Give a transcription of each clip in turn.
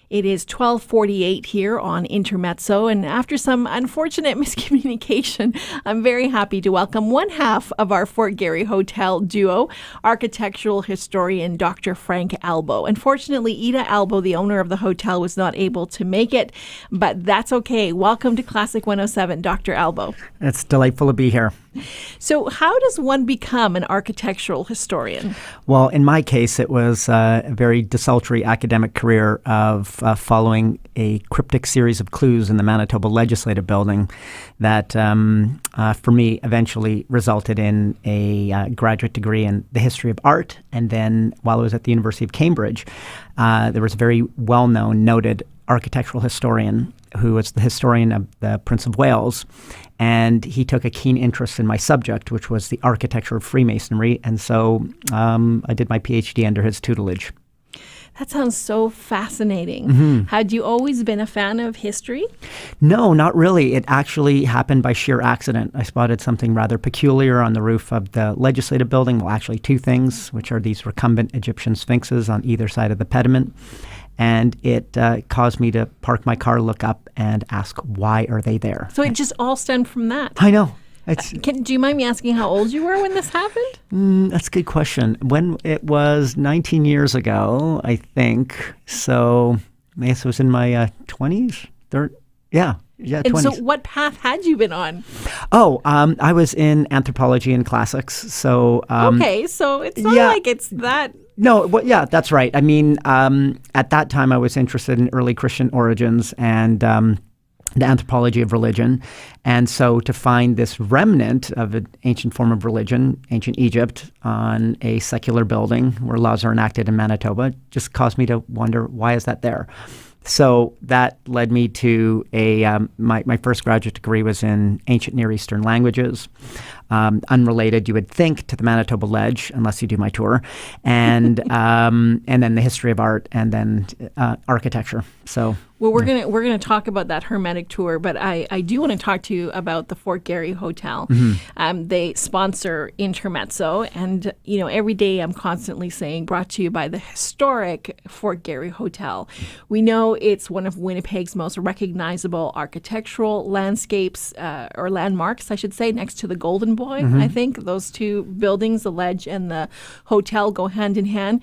It is 12:48 here on Intermezzo, and after some unfortunate miscommunication, I'm very happy to welcome one half of our Fort Garry Hotel duo, architectural historian Dr. Frank Albo. Unfortunately, Ida Albo, the owner of the hotel, was not able to make it, but that's okay. Welcome to Classic 107, Dr. Albo. It's delightful to be here. So how does one become an architectural historian? Well, in my case, it was a very desultory academic career of following a cryptic series of clues in the Manitoba Legislative Building that, for me, eventually resulted in a graduate degree in the history of art. And then while I was at the University of Cambridge, there was a very well-known, noted architectural historian who was the historian of the Prince of Wales. And he took a keen interest in my subject, which was the architecture of Freemasonry. And so I did my PhD under his tutelage. That sounds so fascinating. Mm-hmm. Had you always been a fan of history? No, not really. It actually happened by sheer accident. I spotted something rather peculiar on the roof of the Legislative Building. Well, actually two things, which are these recumbent Egyptian sphinxes on either side of the pediment. And it caused me to park my car, look up, and ask, why are they there? So it just all stemmed from that? I know. Do you mind me asking how old you were when this happened? That's a good question. When it was 19 years ago, I think. So I guess it was in my 20s? Yeah, and 20s. So what path had you been on? Oh, I was in anthropology and classics. So okay, so it's not like it's that... No, well, yeah, that's right. I mean, at that time, I was interested in early Christian origins and the anthropology of religion. And so to find this remnant of an ancient form of religion, ancient Egypt, on a secular building where laws are enacted in Manitoba just caused me to wonder, why is that there? So that led me to my first graduate degree was in ancient Near Eastern languages, unrelated, you would think, to the Manitoba Ledge, unless you do my tour, and then the history of art, and then architecture. So. Well, we're gonna talk about that Hermetic tour, but I do want to talk to you about the Fort Garry Hotel. Mm-hmm. They sponsor Intermezzo, and every day I'm constantly saying, brought to you by the historic Fort Garry Hotel. We know it's one of Winnipeg's most recognizable architectural landscapes or landmarks, I should say, next to the Golden Boy. Mm-hmm. I think those two buildings, the Ledge and the hotel, go hand in hand.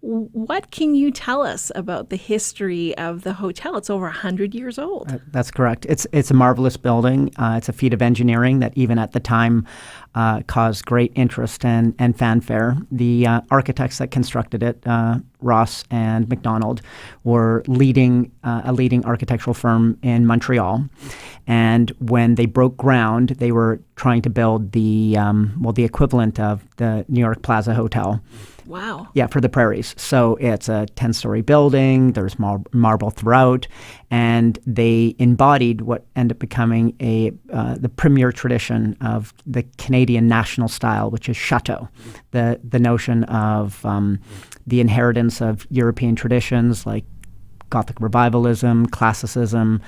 What can you tell us about the history of the hotel? It's over 100 years old. That's correct. It's a marvelous building. It's a feat of engineering that even at the time caused great interest and fanfare. The architects that constructed it, Ross and MacDonald, were a leading architectural firm in Montreal. And when they broke ground, they were trying to build the equivalent of the New York Plaza Hotel. Wow. Yeah, for the prairies. So it's a 10-story building. There's marble throughout. And they embodied what ended up becoming the premier tradition of the Canadian national style, which is chateau. The notion of the inheritance of European traditions like Gothic revivalism, classicism,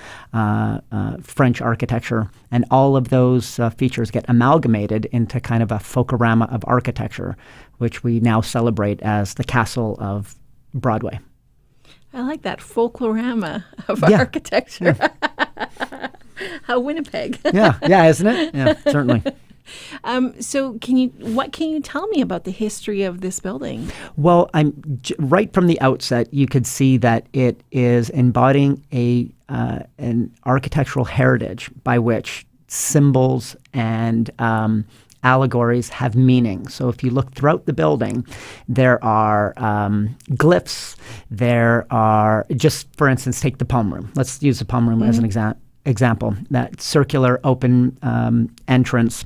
French architecture, and all of those features get amalgamated into kind of a folklorama of architecture, which we now celebrate as the Castle of Broadway. I like that, folklorama of architecture. Yeah. How Winnipeg. yeah, isn't it? Yeah, certainly. So what can you tell me about the history of this building? Well, right from the outset, you could see that it is embodying an architectural heritage by which symbols and allegories have meaning. So if you look throughout the building, there are glyphs. There are, just for instance, take the palm room. Let's use the palm room as an example. That circular open entrance.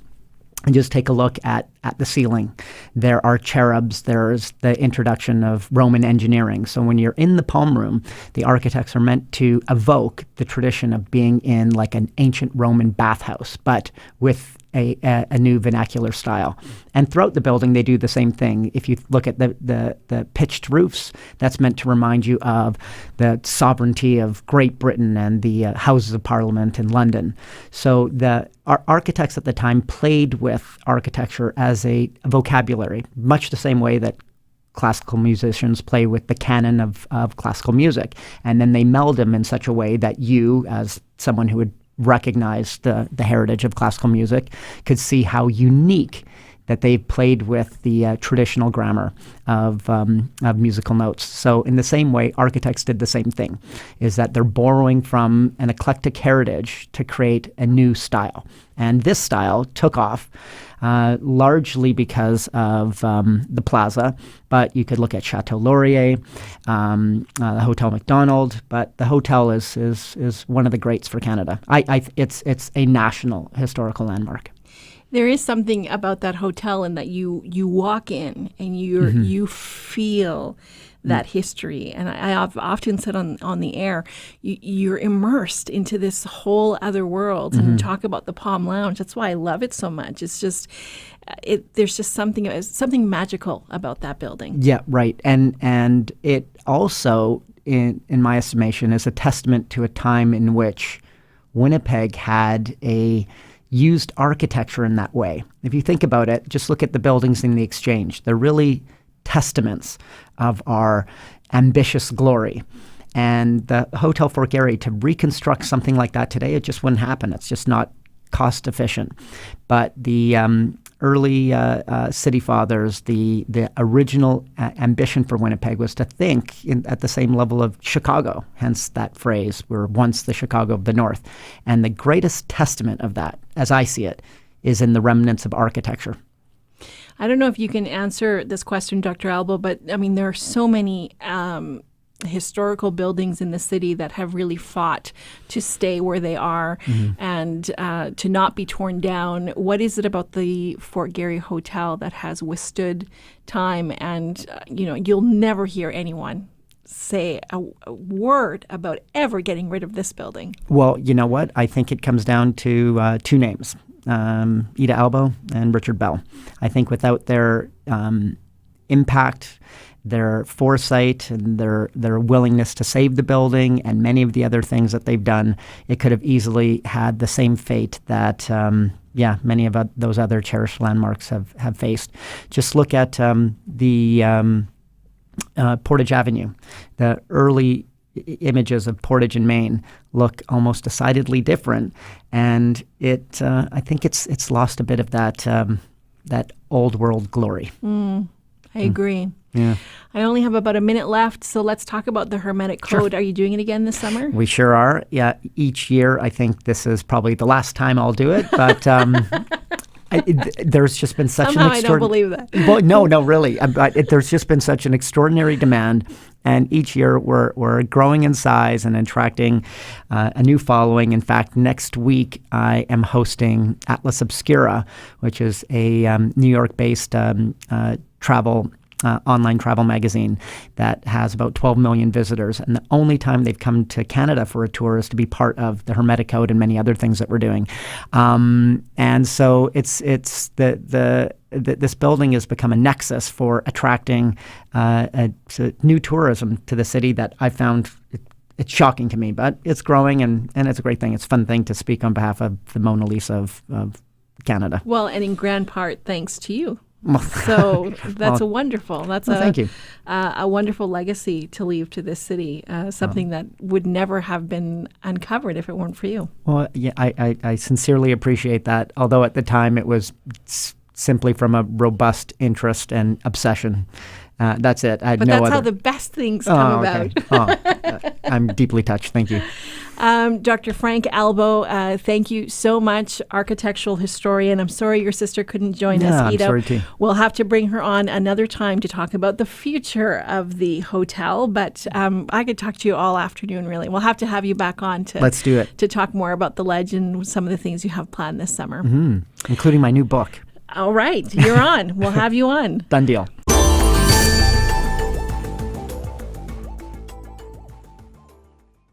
And just take a look at the ceiling. There are cherubs. There's the introduction of Roman engineering. So when you're in the palm room, the architects are meant to evoke the tradition of being in like an ancient Roman bathhouse, but with a new vernacular style. And throughout the building, they do the same thing. If you look at the pitched roofs, that's meant to remind you of the sovereignty of Great Britain and the Houses of Parliament in London. So the architects at the time played with architecture as a vocabulary, much the same way that classical musicians play with the canon of classical music. And then they meld them in such a way that you, as someone who would recognize the heritage of classical music, could see how unique that they played with the traditional grammar of musical notes. So in the same way, architects did the same thing, is that they're borrowing from an eclectic heritage to create a new style. And this style took off largely because of the plaza, but you could look at Chateau Laurier, the Hotel Macdonald, but the hotel is one of the greats for Canada. It's a national historical landmark. There is something about that hotel in that you walk in and you feel that history. And I've often said on the air, you're immersed into this whole other world. And talk about the Palm Lounge. That's why I love it so much. It's just, there's just something magical about that building. Yeah, right. And it also, in my estimation, is a testament to a time in which Winnipeg had used architecture in that way. If you think about it, just look at the buildings in the Exchange. They're really testaments of our ambitious glory. And the Hotel Fort Garry, to reconstruct something like that today, it just wouldn't happen. It's just not cost efficient. But the early city fathers, the original ambition for Winnipeg was to think at the same level of Chicago, hence that phrase, we're once the Chicago of the North. And the greatest testament of that, as I see it, is in the remnants of architecture. I don't know if you can answer this question, Dr. Albo, but I mean, there are so many historical buildings in the city that have really fought to stay where they are and to not be torn down. What is it about the Fort Garry Hotel that has withstood time? And, you'll never hear anyone say a word about ever getting rid of this building. Well, you know what? I think it comes down to two names, Ida Albo and Richard Bell. I think without their impact, their foresight, and their willingness to save the building, and many of the other things that they've done, it could have easily had the same fate that many of those other cherished landmarks have faced. Just look at the Portage Avenue. The early images of Portage in Maine look almost decidedly different, and I think it's lost a bit of that old world glory. I agree. Yeah. I only have about a minute left, so let's talk about the Hermetic Code. Are you doing it again this summer? We sure are. Yeah, each year. I think this is probably the last time I'll do it, but there's just been such Somehow an I don't believe that. Well, no, really. There's just been such an extraordinary demand, and each year we're growing in size and attracting a new following. In fact, next week I am hosting Atlas Obscura, which is a New York-based online travel magazine that has about 12 million visitors. And the only time they've come to Canada for a tour is to be part of the Hermetic Code and many other things that we're doing. And so this building has become a nexus for attracting new tourism to the city that I found it's shocking to me, but it's growing and it's a great thing. It's a fun thing to speak on behalf of the Mona Lisa of Canada. Well, and in grand part, thanks to you. So that's thank you. A wonderful legacy to leave to this city, something that would never have been uncovered if it weren't for you. Well, yeah, I sincerely appreciate that, although at the time it was simply from a robust interest and obsession. That's it. I had but no that's other... how the best things come about. I'm deeply touched. Thank you. Dr. Frank Albo, thank you so much, architectural historian. I'm sorry your sister couldn't join us, Ida. I'm sorry too. We'll have to bring her on another time to talk about the future of the hotel, but I could talk to you all afternoon, really. We'll have to have you back on Let's do it. To talk more about the Ledge and some of the things you have planned this summer. Including my new book. All right, you're on. We'll have you on. Done deal.